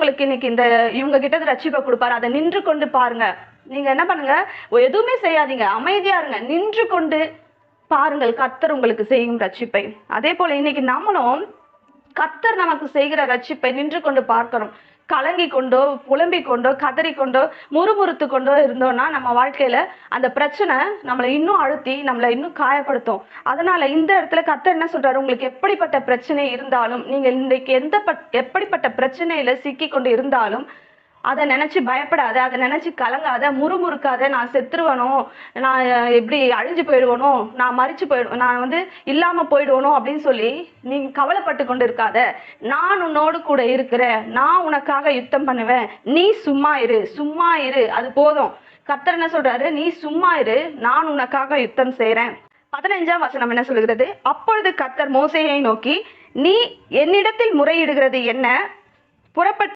உங்களுக்கு இன்னைக்கு இந்த இவங்க கிட்ட ரட்சிப்பை கொடுப்பாரு. அதை நின்று கொண்டு பாருங்க. நீங்க என்ன பண்ணுங்க, எதுவுமே செய்யாதீங்க, அமைதியா இருங்க, நின்று கொண்டு பாருங்கள் கர்த்தர் உங்களுக்கு செய்யும் ரட்சிப்பை. அதே போல இன்னைக்கு நம்மளும் கர்த்தர் நமக்கு செய்கிற ரட்சிப்பை நின்று கொண்டு பார்க்கணும். கலங்கி கொண்டோ, புலம்பிக் கொண்டோ, கதறி கொண்டோ, முறுமுறுத்து கொண்டோ இருந்தோம்னா நம்ம வாழ்க்கையில அந்த பிரச்சனை நம்மளை இன்னும் அழுத்தி நம்மளை இன்னும் காயப்படுத்தும். அதனால இந்த இடத்துல கர்த்தர் என்ன சொல்றாரு, உங்களுக்கு எப்படிப்பட்ட பிரச்சனை இருந்தாலும், நீங்க இன்றைக்கு எப்படிப்பட்ட பிரச்சனையில சிக்கி கொண்டு இருந்தாலும் அதை நினைச்சு பயப்படாத, அதை நினைச்சு கலங்காத, முறுமுறுக்காத, நான் செத்துருவனோ, நான் எப்படி அழிஞ்சு போயிடுவனோ, நான் மறிச்சு போயிடுவேன், நான் இல்லாம போயிடுவனோ அப்படின்னு சொல்லி நீங்க கவலைப்பட்டு கொண்டு இருக்காத. நான் உன்னோடு கூட இருக்கிறேன், நான் உனக்காக யுத்தம் பண்ணுவேன், நீ சும்மா இரு, சும்மா இரு, அது போதும். கர்த்தர் என்ன சொல்றாரு, நீ சும்மா இரு, நான் உனக்காக யுத்தம் செய்யறேன். 15ஆம் வசனம் என்ன சொல்கிறது, அப்பொழுது கர்த்தர் மோசேயை நோக்கி, நீ என்னிடத்தில் முறையிடுகிறது என்ன? புறப்பட்டு